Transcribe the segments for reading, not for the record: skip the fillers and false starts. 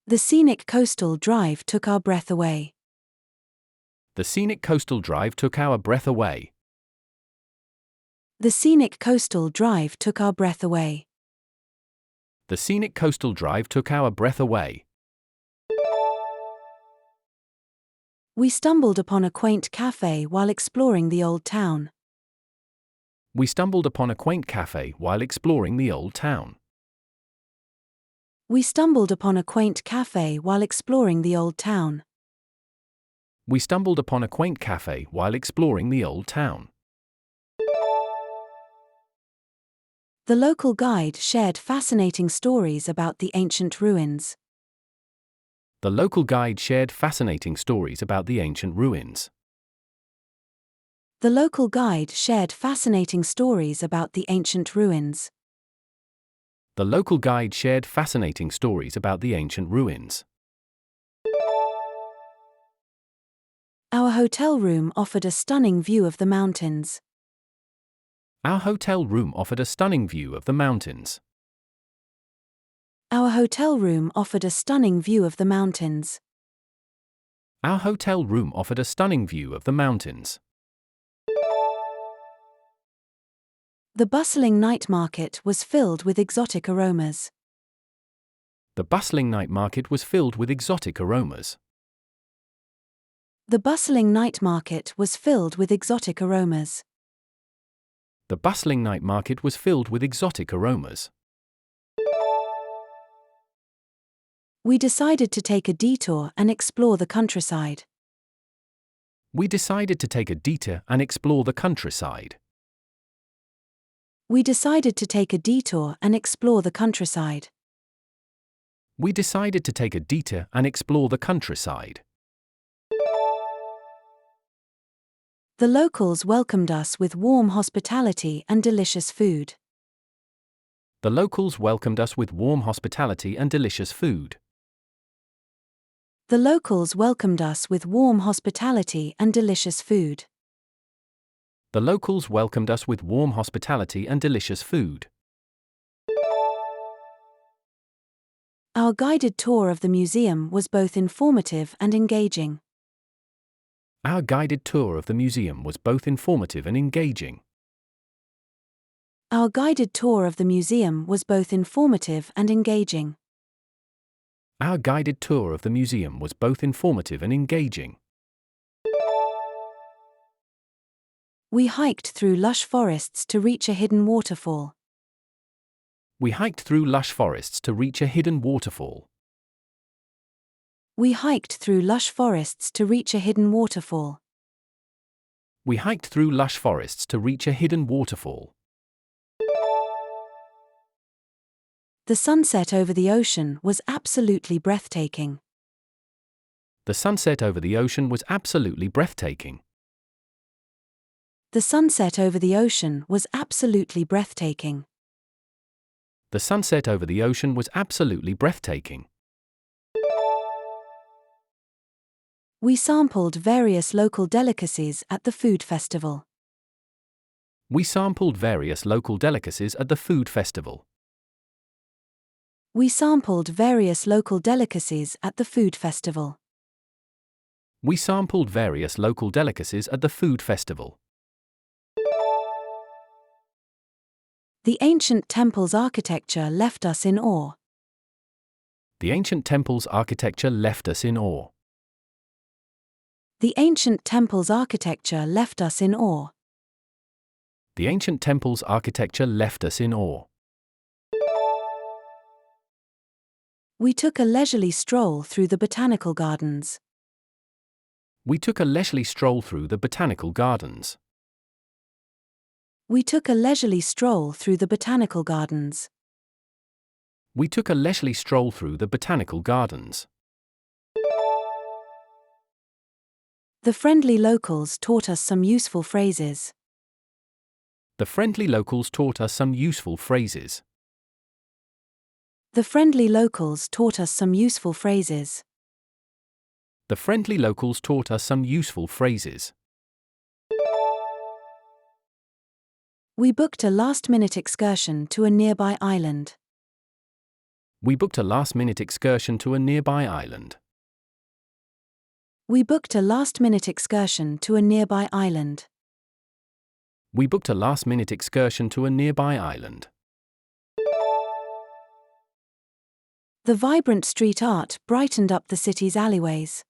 The scenic coastal drive took our breath away. The scenic coastal drive took our breath away. The scenic coastal drive took our breath away. The scenic coastal drive took our breath away. We stumbled upon a quaint cafe while exploring the old town. We stumbled upon a quaint cafe while exploring the old town. We stumbled upon a quaint cafe while exploring the old town. We stumbled upon a quaint cafe while exploring the old town. The local guide shared fascinating stories about the ancient ruins. The local guide shared fascinating stories about the ancient ruins. The local guide shared fascinating stories about the ancient ruins. The local guide shared fascinating stories about the ancient ruins. Our hotel room offered a stunning view of the mountains. Our hotel room offered a stunning view of the mountains. Our hotel room offered a stunning view of the mountains. Our hotel room offered a stunning view of the mountains. The bustling night market was filled with exotic aromas. The bustling night market was filled with exotic aromas. The bustling night market was filled with exotic aromas. The bustling night market was filled with exotic aromas. We decided to take a detour and explore the countryside. We decided to take a detour and explore the countryside. We decided to take a detour and explore the countryside. We decided to take a detour and explore the countryside. The locals welcomed us with warm hospitality and delicious food. The locals welcomed us with warm hospitality and delicious food. The locals welcomed us with warm hospitality and delicious food. The locals welcomed us with warm hospitality and delicious food. Our guided tour of the museum was both informative and engaging. Our guided tour of the museum was both informative and engaging. Our guided tour of the museum was both informative and engaging. Our guided tour of the museum was both informative and engaging. We hiked through lush forests to reach a hidden waterfall. We hiked through lush forests to reach a hidden waterfall. We hiked through lush forests to reach a hidden waterfall. We hiked through lush forests to reach a hidden waterfall. The sunset over the ocean was absolutely breathtaking. The sunset over the ocean was absolutely breathtaking. The sunset over the ocean was absolutely breathtaking. The sunset over the ocean was absolutely breathtaking. We sampled various local delicacies at the food festival. We sampled various local delicacies at the food festival. We sampled various local delicacies at the food festival. We sampled various local delicacies at the food festival. The ancient temple's architecture left us in awe. The ancient temple's architecture left us in awe. The ancient temple's architecture left us in awe. The ancient temple's architecture left us in awe. We took a leisurely stroll through the botanical gardens. We took a leisurely stroll through the botanical gardens. We took a leisurely stroll through the botanical gardens. We took a leisurely stroll through the botanical gardens. The friendly locals taught us some useful phrases. The friendly locals taught us some useful phrases. The friendly locals taught us some useful phrases. The friendly locals taught us some useful phrases. We booked a last-minute excursion to a nearby island. We booked a last-minute excursion to a nearby island. We booked a last-minute excursion to a nearby island. We booked a last-minute excursion to a nearby island. The vibrant street art brightened up the city's alleyways.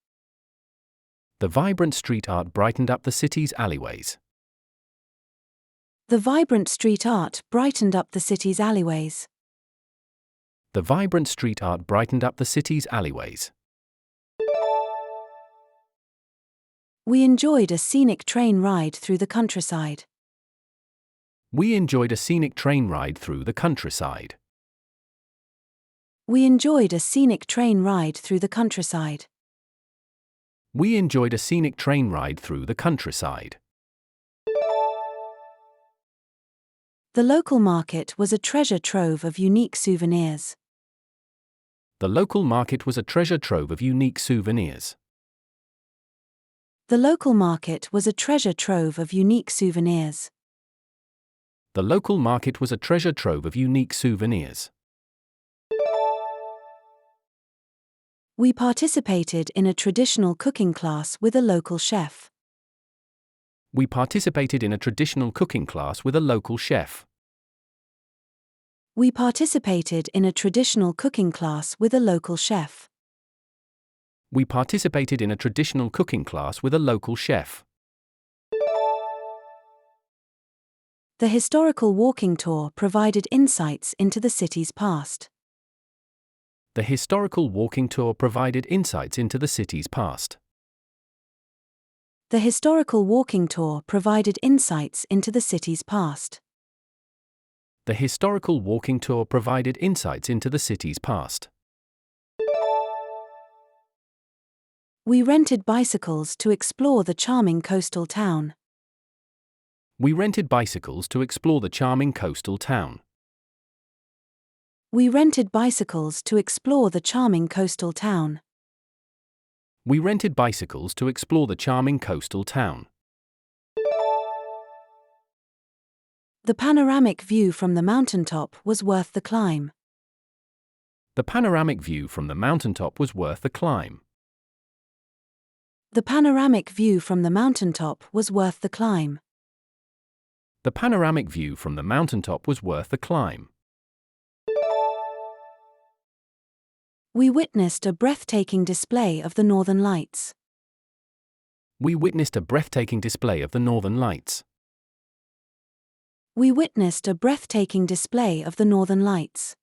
The vibrant street art brightened up the city's alleyways. The vibrant street art brightened up the city's alleyways. The vibrant street art brightened up the city's alleyways. We enjoyed a scenic train ride through the countryside. We enjoyed a scenic train ride through the countryside. We enjoyed a scenic train ride through the countryside. We enjoyed a scenic train ride through the countryside. The local market was a treasure trove of unique souvenirs. The local market was a treasure trove of unique souvenirs. The local market was a treasure trove of unique souvenirs. The local market was a treasure trove of unique souvenirs. We participated in a traditional cooking class with a local chef. We participated in a traditional cooking class with a local chef. We participated in a traditional cooking class with a local chef. We participated in a traditional cooking class with a local chef. The historical walking tour provided insights into the city's past. The historical walking tour provided insights into the city's past. The historical walking tour provided insights into the city's past. The historical walking tour provided insights into the city's past. We rented bicycles to explore the charming coastal town. We rented bicycles to explore the charming coastal town. We rented bicycles to explore the charming coastal town. We rented bicycles to explore the charming coastal town. The panoramic view from the mountaintop was worth the climb. The panoramic view from the mountaintop was worth the climb. The panoramic view from the mountaintop was worth the climb. The panoramic view from the mountaintop was worth the climb. We witnessed a breathtaking display of the Northern Lights. We witnessed a breathtaking display of the Northern Lights. We witnessed a breathtaking display of the Northern Lights.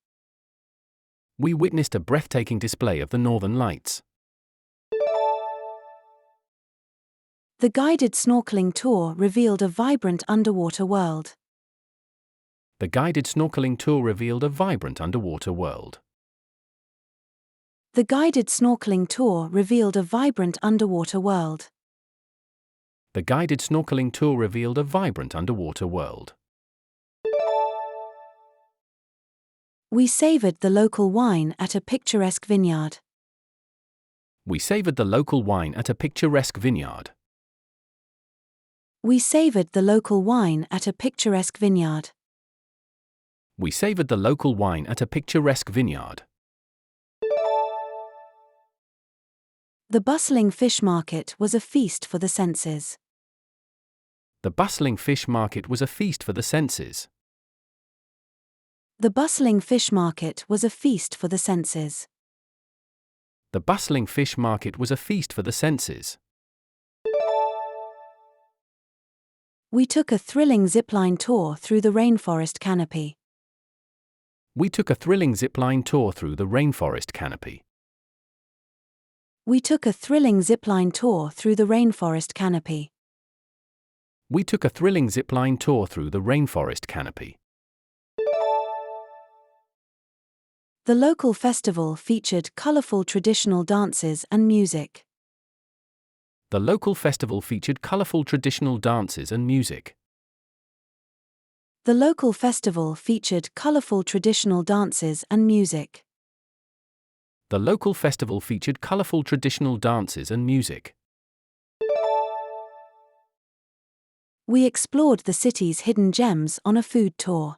We witnessed a breathtaking display of the Northern Lights. The guided snorkeling tour revealed a vibrant underwater world. The guided snorkeling tour revealed a vibrant underwater world. The guided snorkeling tour revealed a vibrant underwater world. The guided snorkeling tour revealed a vibrant underwater world. We savored the local wine at a picturesque vineyard. We savored the local wine at a picturesque vineyard. We savored the local wine at a picturesque vineyard. We savored the local wine at a picturesque vineyard. The bustling fish market was a feast for the senses. The bustling fish market was a feast for the senses. The bustling fish market was a feast for the senses. The bustling fish market was a feast for the senses. We took a thrilling zipline tour through the rainforest canopy. We took a thrilling zipline tour through the rainforest canopy. We took a thrilling zipline tour through the rainforest canopy. We took a thrilling zipline tour through the rainforest canopy. The local festival featured colorful traditional dances and music. The local festival featured colorful traditional dances and music. The local festival featured colorful traditional dances and music. The local festival featured colorful traditional dances and music. We explored the city's hidden gems on a food tour.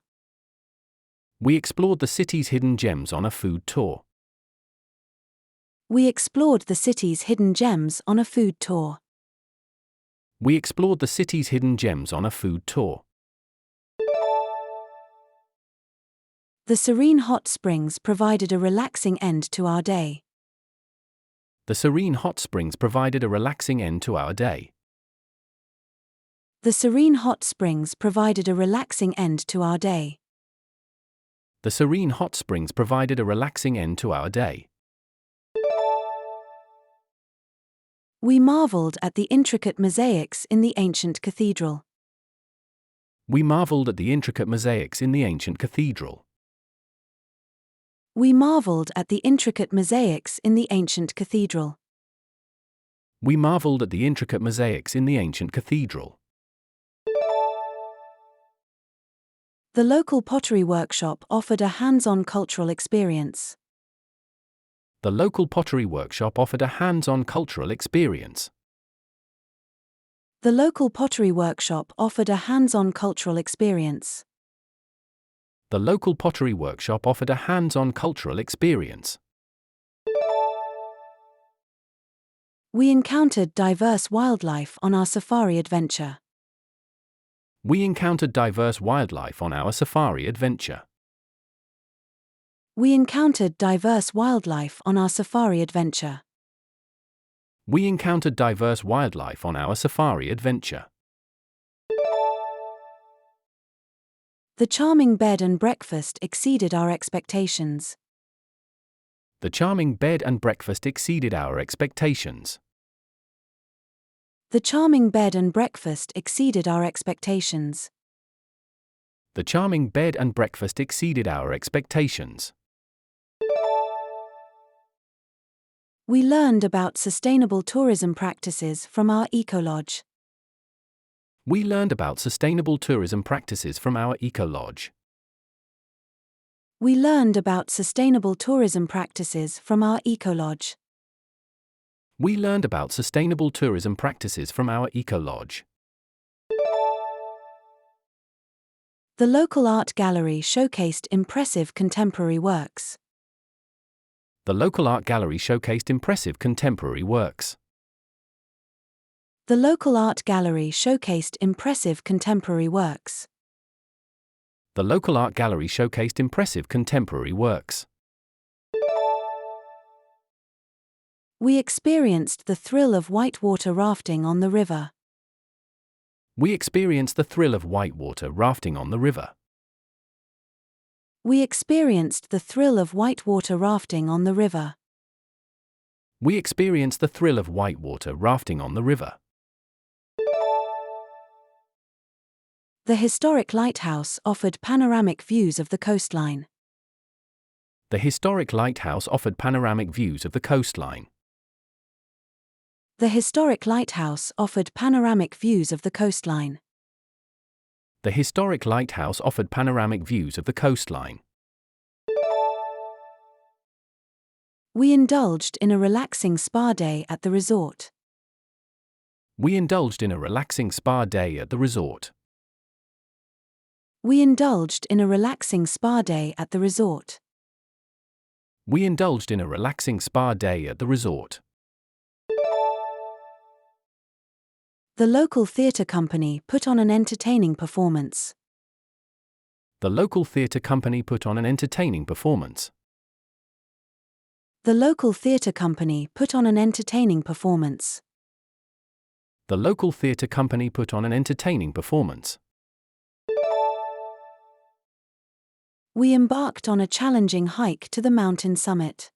We explored the city's hidden gems on a food tour. We explored the city's hidden gems on a food tour. We explored the city's hidden gems on a food tour. The serene hot springs provided a relaxing end to our day. The serene hot springs provided a relaxing end to our day. The serene hot springs provided a relaxing end to our day. The serene hot springs provided a relaxing end to our day. We marveled at the intricate mosaics in the ancient cathedral. We marveled at the intricate mosaics in the ancient cathedral. We marveled at the intricate mosaics in the ancient cathedral. We marveled at the intricate mosaics in the ancient cathedral. The local pottery workshop offered a hands-on cultural experience. The local pottery workshop offered a hands-on cultural experience. The local pottery workshop offered a hands-on cultural experience. The local pottery workshop offered a hands-on cultural experience. We encountered diverse wildlife on our safari adventure. We encountered diverse wildlife on our safari adventure. We encountered diverse wildlife on our safari adventure. We encountered diverse wildlife on our safari adventure. The charming bed and breakfast exceeded our expectations. The charming bed and breakfast exceeded our expectations. The charming bed and breakfast exceeded our expectations. The charming bed and breakfast exceeded our expectations. We learned about sustainable tourism practices from our eco-lodge. We learned about sustainable tourism practices from our eco-lodge. We learned about sustainable tourism practices from our eco-lodge. We learned about sustainable tourism practices from our eco-lodge. The local art gallery showcased impressive contemporary works. The local art gallery showcased impressive contemporary works. The local art gallery showcased impressive contemporary works. The local art gallery showcased impressive contemporary works. We experienced the thrill of whitewater rafting on the river. We experienced the thrill of whitewater rafting on the river. We experienced the thrill of whitewater rafting on the river. We experienced the thrill of whitewater rafting on the river. The historic lighthouse offered panoramic views of the coastline. The historic lighthouse offered panoramic views of the coastline. The historic lighthouse offered panoramic views of the coastline. The historic lighthouse offered panoramic views of the coastline. We indulged in a relaxing spa day at the resort. We indulged in a relaxing spa day at the resort. We indulged in a relaxing spa day at the resort. We indulged in a relaxing spa day at the resort. The local theatre company put on an entertaining performance. The local theatre company put on an entertaining performance. The local theatre company put on an entertaining performance. The local theatre company put on an entertaining performance. We embarked on a challenging hike to the mountain summit.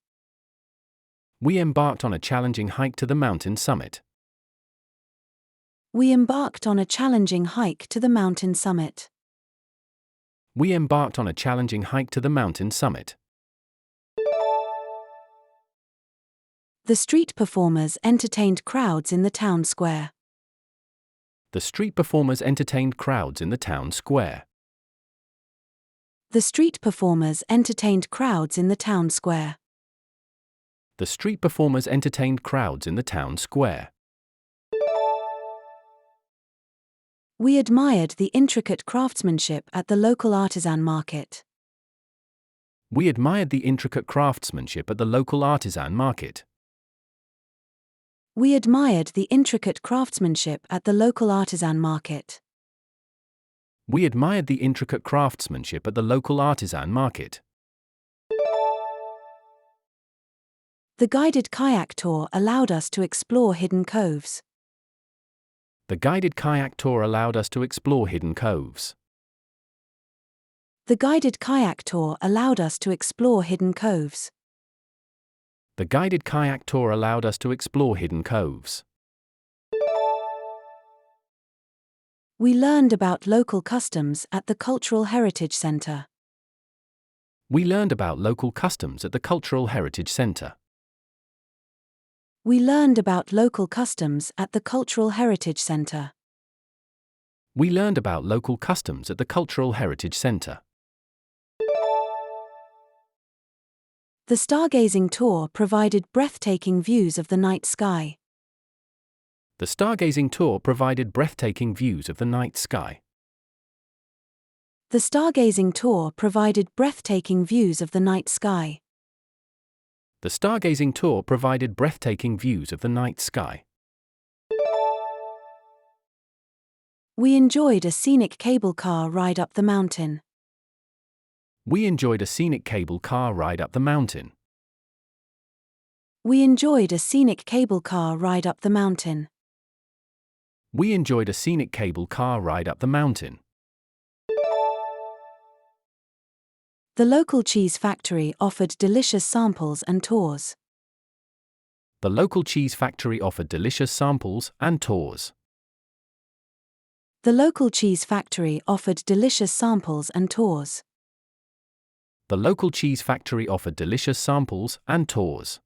We embarked on a challenging hike to the mountain summit. We embarked on a challenging hike to the mountain summit. We embarked on a challenging hike to the mountain summit. The street performers entertained crowds in the town square. The street performers entertained crowds in the town square. The street performers entertained crowds in the town square. The street performers entertained crowds in the town square. We admired the intricate craftsmanship at the local artisan market. We admired the intricate craftsmanship at the local artisan market. We admired the intricate craftsmanship at the local artisan market. We admired the intricate craftsmanship at the local artisan market. The guided kayak tour allowed us to explore hidden coves. The guided kayak tour allowed us to explore hidden coves. The guided kayak tour allowed us to explore hidden coves. The guided kayak tour allowed us to explore hidden coves. We learned about local customs at the Cultural Heritage Center. We learned about local customs at the Cultural Heritage Center. We learned about local customs at the Cultural Heritage Center. We learned about local customs at the Cultural Heritage Center. The stargazing tour provided breathtaking views of the night sky. The stargazing tour provided breathtaking views of the night sky. The stargazing tour provided breathtaking views of the night sky. The stargazing tour provided breathtaking views of the night sky. We enjoyed a scenic cable car ride up the mountain. We enjoyed a scenic cable car ride up the mountain. We enjoyed a scenic cable car ride up the mountain. We enjoyed a scenic cable car ride up the mountain. The local cheese factory offered delicious samples and tours. The local cheese factory offered delicious samples and tours. The local cheese factory offered delicious samples and tours. The local cheese factory offered delicious samples and tours.